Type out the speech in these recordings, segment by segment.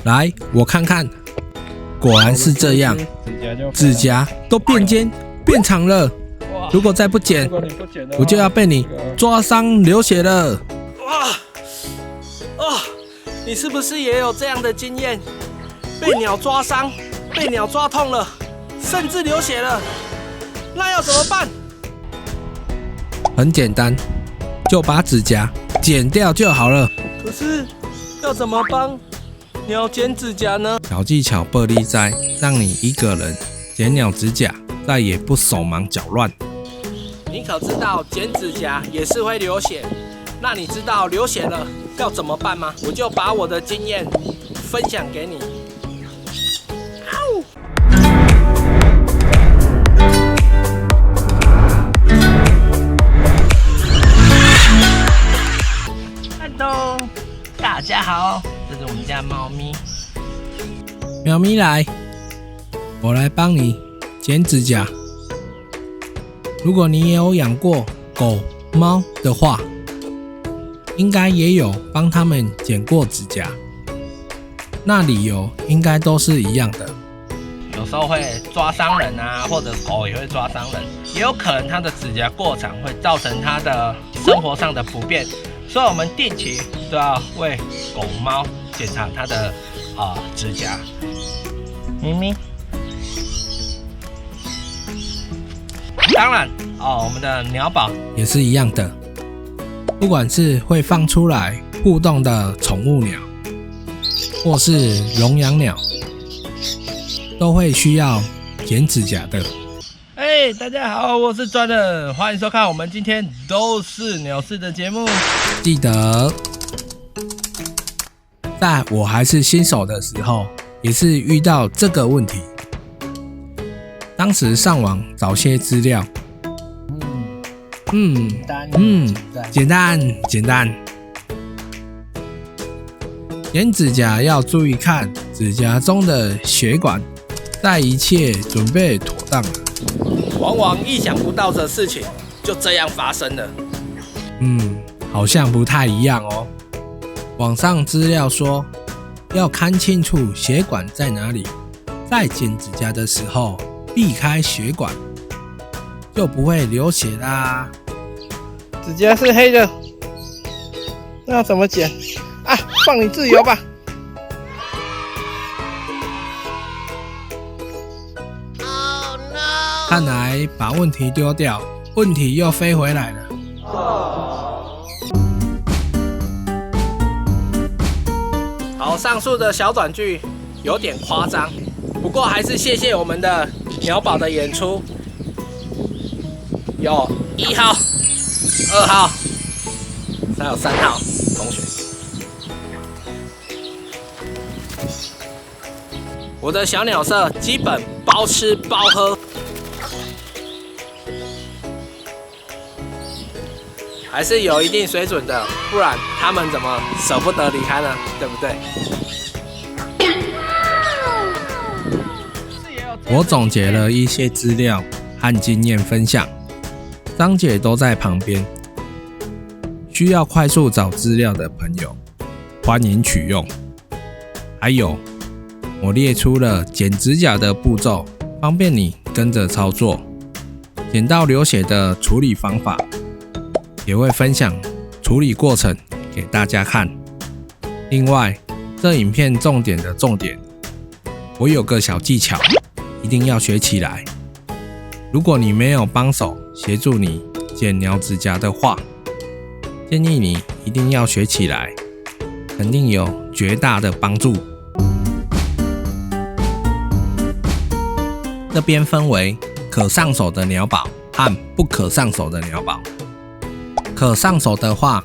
来，我看看，果然是这样，指甲都变尖变长了。如果再不剪，我就要被你抓伤流血了。哇！哦，你是不是也有这样的经验？被鸟抓伤，被鸟抓痛了，甚至流血了，那要怎么办？很简单，就把指甲剪掉就好了。可是要怎么帮鸟剪指甲呢？小技巧玻璃斋，让你一个人剪鸟指甲，再也不手忙脚乱。你可知道剪指甲也是会流血？那你知道流血了要怎么办吗？我就把我的经验分享给你。Hello， 大家好，这是我们家猫咪。喵咪来，我来帮你剪指甲。如果你也有养过狗、猫的话，应该也有帮他们剪过指甲，那理由应该都是一样的。有时候会抓伤人啊，或者狗也会抓伤人，也有可能它的指甲过长会造成它的生活上的不便，所以我们定期都要为狗猫检查它的指甲。咪咪。当然我们的鸟宝也是一样的，不管是会放出来互动的宠物鸟，或是笼养鸟，都会需要剪指甲的。大家好，我是专人，欢迎收看我们今天都是鸟事的节目。记得，在我还是新手的时候，也是遇到这个问题。当时上网找些资料，简单。剪指甲要注意看指甲中的血管，在一切准备妥当了，往往意想不到的事情就这样发生了。好像不太一样哦。网上资料说，要看清楚血管在哪里，在剪指甲的时候避开血管，就不会流血啦。指甲是黑的，那要怎么剪啊？放你自由吧。看来把问题丢掉，问题又飞回来了。好，上述的小短剧有点夸张，不过还是谢谢我们的鸟宝的演出。有1号、2号，还有3号同学。我的小鸟舍基本包吃包喝，还是有一定水准的，不然他们怎么舍不得离开呢？对不对？我总结了一些资料和经验分享，张姐都在旁边。需要快速找资料的朋友，欢迎取用。还有，我列出了剪指甲的步骤，方便你跟着操作。剪到流血的处理方法，也会分享处理过程给大家看。另外，这影片重点的重点，我有个小技巧，一定要学起来。如果你没有帮手协助你剪鸟指甲的话，建议你一定要学起来，肯定有绝大的帮助。这边分为可上手的鸟宝和不可上手的鸟宝。可上手的话，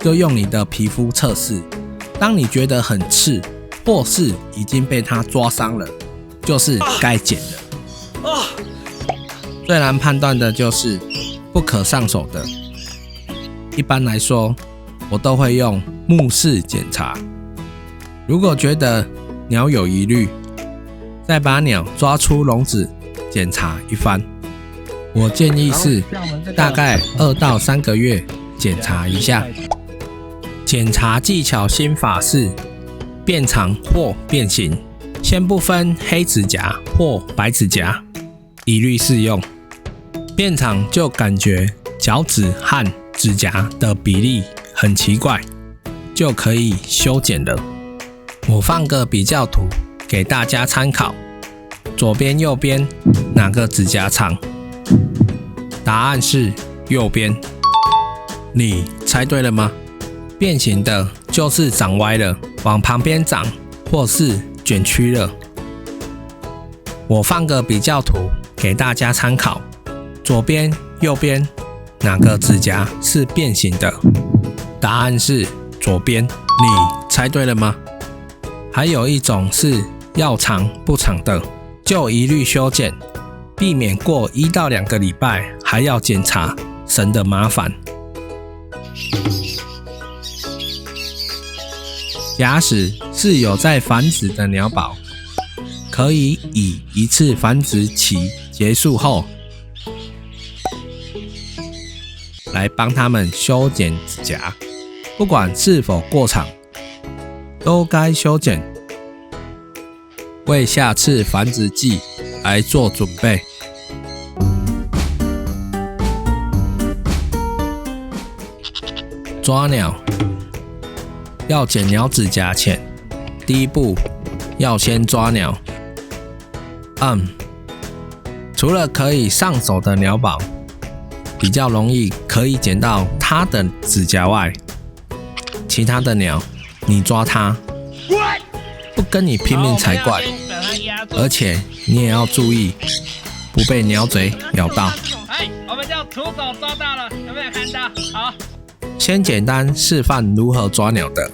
就用你的皮肤测试，当你觉得很刺，或是已经被它抓伤了，就是该剪了。最难判断的就是不可上手的。一般来说，我都会用目视检查。如果觉得鸟有疑虑，再把鸟抓出笼子检查一番。我建议是大概2到3个月检查一下。检查技巧心法是变长或变形，先不分黑指甲或白指甲，一律适用。变长就感觉脚趾和指甲的比例很奇怪，就可以修剪了。我放个比较图给大家参考，左边右边哪个指甲长？答案是右边。你猜对了吗？变形的就是长歪了，往旁边长，或是卷曲了。我放个比较图给大家参考，左边右边哪个指甲是变形的？答案是左边。你猜对了吗？还有一种是要长不长的，就一律修剪，避免过1到2个礼拜还要检查，省得麻烦。牙齿是有在繁殖的鸟宝，可以以一次繁殖期结束后，来帮它们修剪指甲，不管是否过长，都该修剪，为下次繁殖季来做准备。抓鸟要剪鸟指甲前，第一步要先抓鸟。除了可以上手的鸟宝，比较容易可以剪到它的指甲外，其他的鸟你抓它，不跟你拼命才怪。而且你也要注意，不被鸟嘴咬到。我们就徒手抓到了，有没有看到？好。先简单示范如何抓鸟的，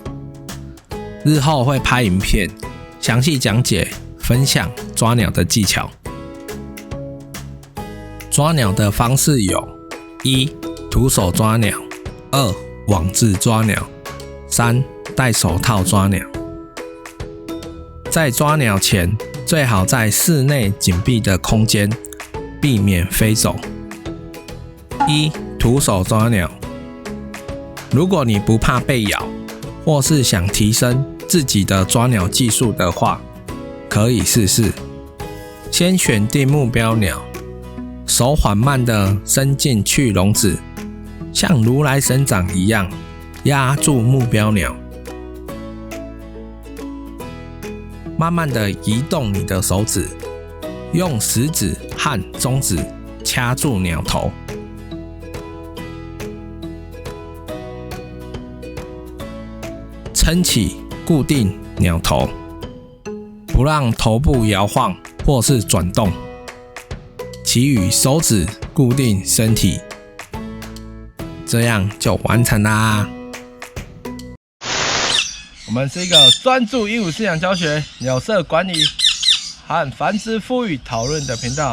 日后会拍影片，详细讲解分享抓鸟的技巧。抓鸟的方式有：1. 徒手抓鸟； 2. 网子抓鸟； 3. 戴手套抓鸟。在抓鸟前，最好在室内紧闭的空间，避免飞走。1. 徒手抓鸟。如果你不怕被咬，或是想提升自己的抓鸟技术的话，可以试试。先选定目标鸟，手缓慢地伸进去笼子，像如来神掌一样压住目标鸟，慢慢地移动你的手指，用食指和中指掐住鸟头。撑起固定鸟头，不让头部摇晃或是转动，其余手指固定身体，这样就完成啦。我们是一个专注鹦鹉饲养教学、鸟舍管理和繁殖孵育讨论的频道。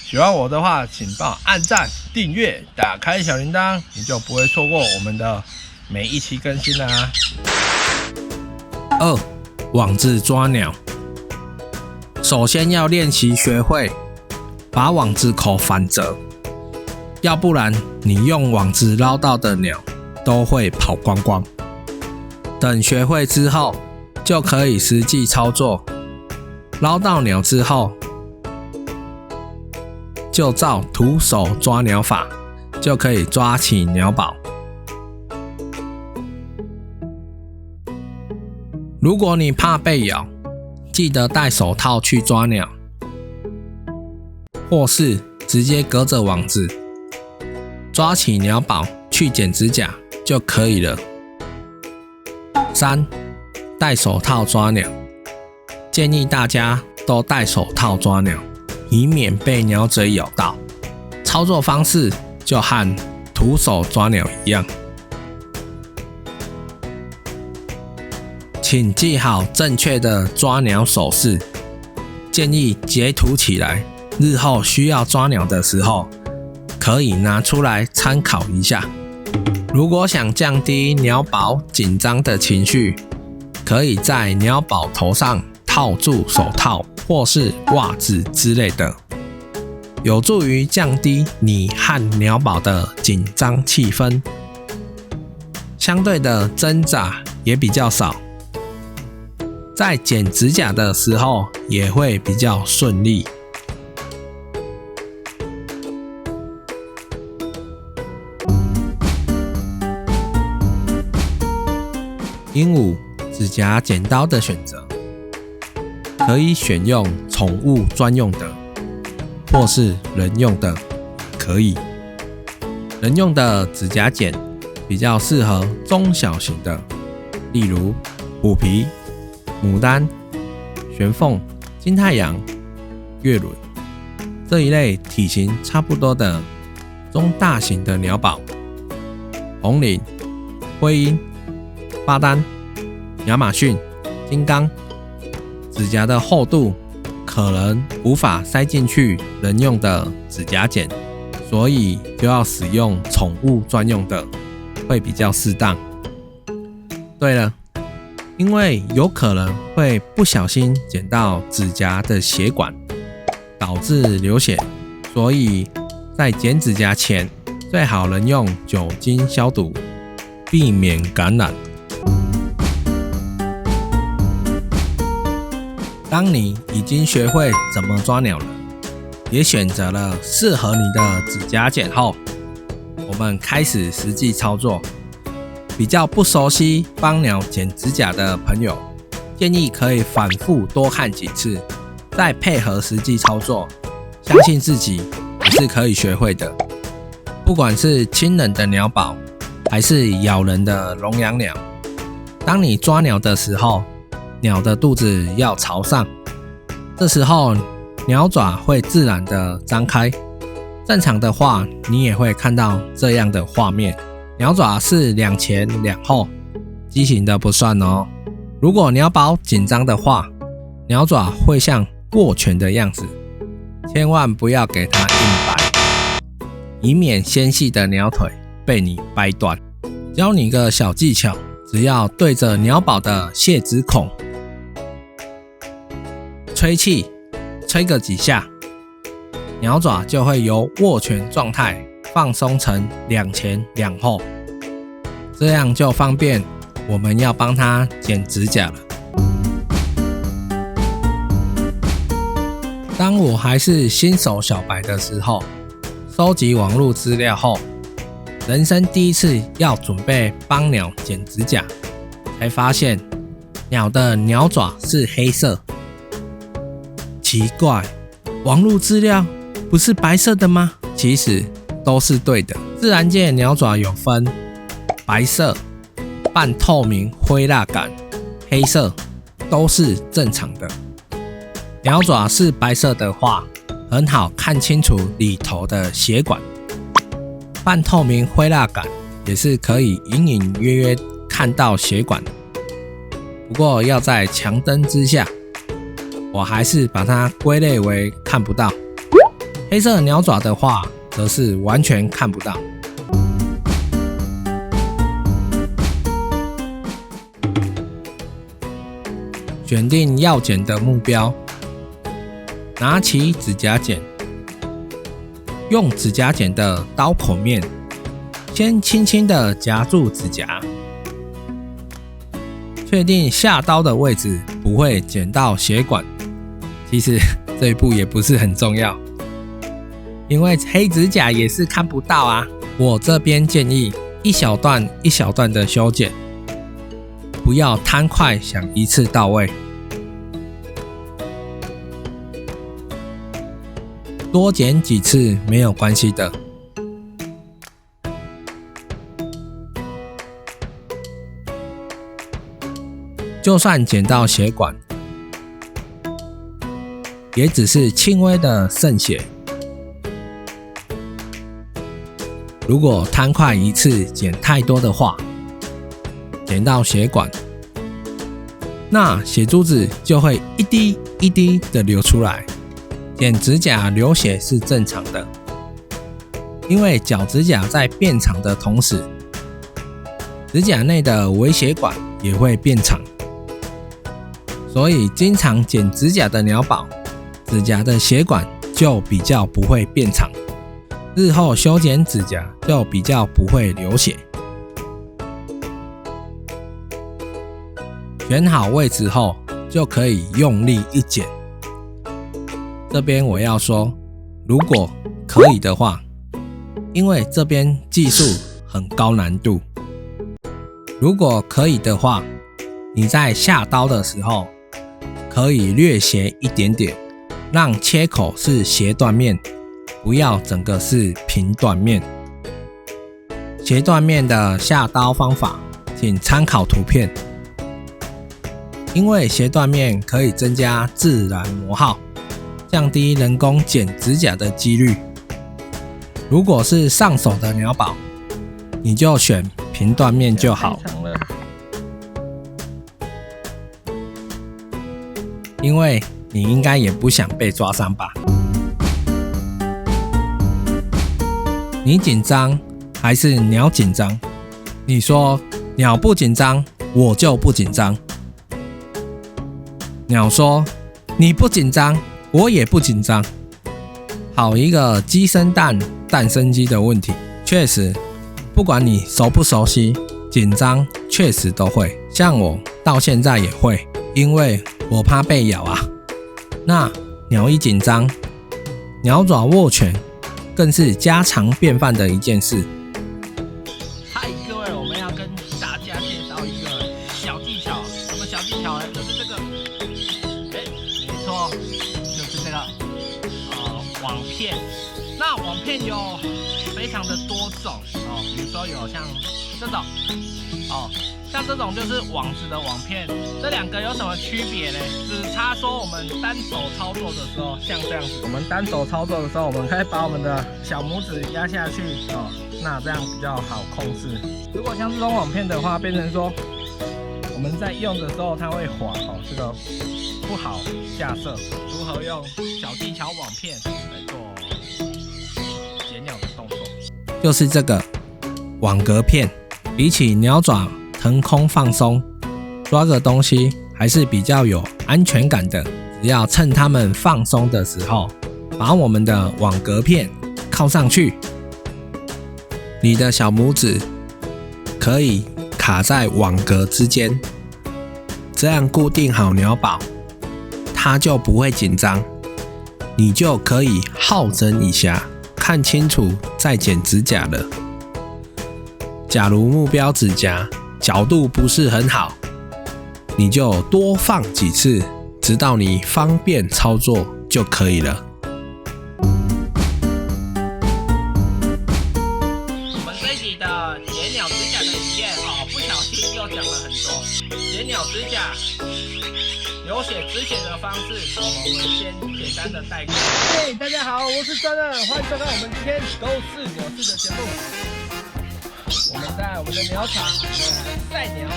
喜欢我的话，请帮我按赞、订阅、打开小铃铛，你就不会错过我们的每一期更新啦。2. 网子抓鸟。首先要练习学会把网子口反折，要不然你用网子捞到的鸟都会跑光光。等学会之后，就可以实际操作。捞到鸟之后，就照徒手抓鸟法，就可以抓起鸟宝。如果你怕被咬，记得戴手套去抓鸟，或是直接隔着网子抓起鸟宝去剪指甲就可以了。3. 戴手套抓鸟。建议大家都戴手套抓鸟，以免被鸟嘴咬到。操作方式就和徒手抓鸟一样。请记好正确的抓鸟手势，建议截图起来，日后需要抓鸟的时候可以拿出来参考一下。如果想降低鸟宝紧张的情绪，可以在鸟宝头上套住手套或是袜子之类的，有助于降低你和鸟宝的紧张气氛，相对的挣扎也比较少，在剪指甲的时候也会比较顺利。鹦鹉指甲剪刀的选择，可以选用宠物专用的，或是人用的，可以。人用的指甲剪比较适合中小型的，例如虎皮、牡丹、玄凤、金太阳、月轮这一类体型差不多的中大型的鸟宝，红领、灰鹰、巴丹、亚马逊、金刚，指甲的厚度可能无法塞进去人用的指甲剪，所以就要使用宠物专用的，会比较适当。对了，因为有可能会不小心剪到指甲的血管，导致流血，所以在剪指甲前最好能用酒精消毒，避免感染。当你已经学会怎么抓鸟了，也选择了适合你的指甲剪后，我们开始实际操作。比较不熟悉帮鸟剪指甲的朋友，建议可以反复多看几次，再配合实际操作，相信自己也是可以学会的。不管是亲人的鸟宝，还是咬人的笼养鸟，当你抓鸟的时候，鸟的肚子要朝上，这时候鸟爪会自然的张开。正常的话，你也会看到这样的画面，鸟爪是两前两后，畸形的不算哦。如果鸟宝紧张的话，鸟爪会像握拳的样子，千万不要给它硬掰，以免纤细的鸟腿被你掰断。教你个小技巧，只要对着鸟宝的泄殖孔吹气，吹个几下，鸟爪就会由握拳状态放松成两前两后，这样就方便我们要帮它剪指甲了。当我还是新手小白的时候，收集网络资料后，人生第一次要准备帮鸟剪指甲，才发现鸟的鸟爪是黑色。奇怪，网络资料不是白色的吗？其实都是对的。自然界鸟爪有分白色、半透明灰蜡感、黑色，都是正常的。鸟爪是白色的话，很好看清楚里头的血管。半透明灰蜡感也是可以隐隐约约看到血管，不过要在强灯之下，我还是把它归类为看不到。黑色鸟爪的话，则是完全看不到。选定要剪的目标，拿起指甲剪，用指甲剪的刀口面，先轻轻的夹住指甲，确定下刀的位置不会剪到血管。其实这一步也不是很重要，因为黑指甲也是看不到啊。我这边建议一小段一小段的修剪，不要贪快想一次到位，多剪几次没有关系的。就算剪到血管，也只是轻微的渗血。如果贪快一次剪太多的话，剪到血管，那血珠子就会一滴一滴的流出来。剪指甲流血是正常的，因为脚指甲在变长的同时，指甲内的微血管也会变长，所以经常剪指甲的鸟宝，指甲的血管就比较不会变长，日后修剪指甲就比较不会流血。选好位置后，就可以用力一剪。这边我要说，如果可以的话，因为这边技术很高难度，如果可以的话，你在下刀的时候可以略斜一点点，让切口是斜断面，不要整个是平断面。斜断面的下刀方法请参考图片，因为斜断面可以增加自然磨耗，降低人工剪指甲的几率。如果是上手的鸟宝，你就选平断面就好，因为你应该也不想被抓伤吧？你紧张还是鸟紧张？你说鸟不紧张，我就不紧张。鸟说你不紧张，我也不紧张。好一个鸡生蛋，蛋生鸡的问题。确实，不管你熟不熟悉，紧张确实都会。像我到现在也会，因为我怕被咬啊。那鸟一紧张，鸟爪握拳更是家常便饭的一件事。嗨，各位，我们要跟大家介绍一个小技巧。什么小技巧呢？就是这个，没错，就是这个网片。那网片有非常的多种哦，比如说有像这种哦。像这种就是网子的网片，这两个有什么区别呢？只差说我们单手操作的时候，像这样子，我们单手操作的时候，我们可以把我们的小拇指压下去哦，那这样比较好控制。如果像这种网片的话，变成说我们在用的时候它会滑哦，这个不好架设。如何用小技巧网片来做解鸟的动作？就是这个网格片，比起鸟爪腾空放松，抓个东西还是比较有安全感的。只要趁它们放松的时候，把我们的网格片靠上去，你的小拇指可以卡在网格之间，这样固定好鸟宝，它就不会紧张，你就可以好整以暇，看清楚再剪指甲了。假如目标指甲角度不是很好，你就多放几次，直到你方便操作就可以了。我们这一集的剪鸟指甲的影片不小心又讲了很多剪鸟指甲流血止血的方式，我们先简单的带过。嘿，大家好，我是真人，欢迎收看我们今天都市鸟事的节目。我们在我们的鸟场晒鸟，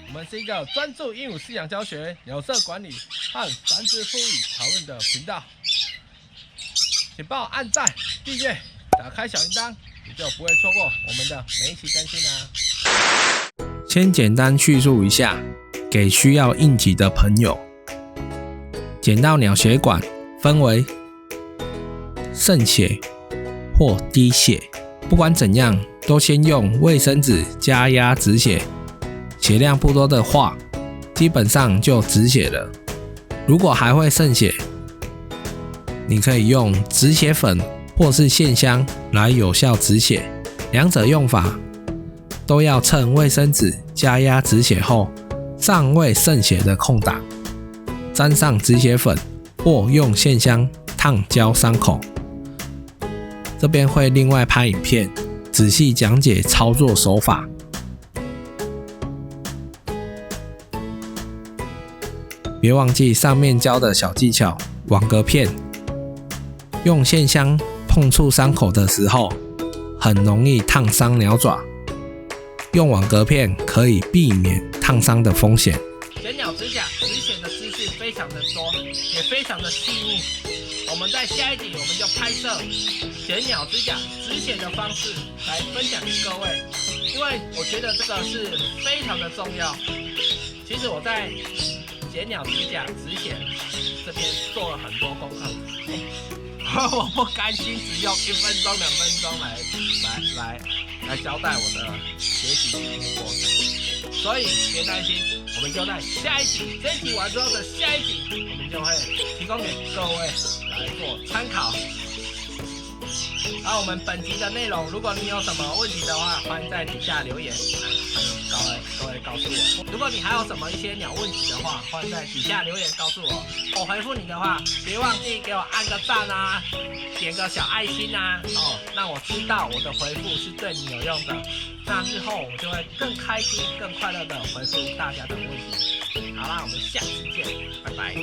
我们是一个专注鹦鹉饲养教学、鸟舍管理和繁殖复育讨论的频道，请帮我按赞、订阅、打开小铃铛，你就不会错过我们的每一期更新啦。先简单叙述一下，给需要应急的朋友，剪到鸟血管分为渗血或滴血，不管怎样，都先用卫生纸加压止血。血量不多的话，基本上就止血了。如果还会渗血，你可以用止血粉或是线香来有效止血。两者用法都要趁卫生纸加压止血后，尚未渗血的空档，沾上止血粉或用线香烫焦伤口。这边会另外拍影片，仔细讲解操作手法。别忘记上面教的小技巧，网格片。用线香碰触伤口的时候，很容易烫伤鸟爪。用网格片可以避免烫伤的风险。剪鸟指甲止血的知识非常的多，也非常的细腻。我们在下一集我们就拍摄剪鸟指甲止血的方式来分享给各位，因为我觉得这个是非常的重要。其实我在剪鸟指甲止血这边做了很多功课，我不甘心只用1分钟、2分钟来交代我的学习过程。所以别担心，我们就在下一集，这一集完之后的下一集，我们就会提供给各位来做参考。而我们本集的内容，如果你有什么问题的话，欢迎在底下留言，各位告诉我。如果你还有什么一些鸟问题的话，欢迎在底下留言告诉我。我回复你的话，别忘记给我按个赞啊，点个小爱心啊，让我知道我的回复是对你有用的。那日后我就会更开心、更快乐的回复大家的问题。好啦，我们下次见，拜拜。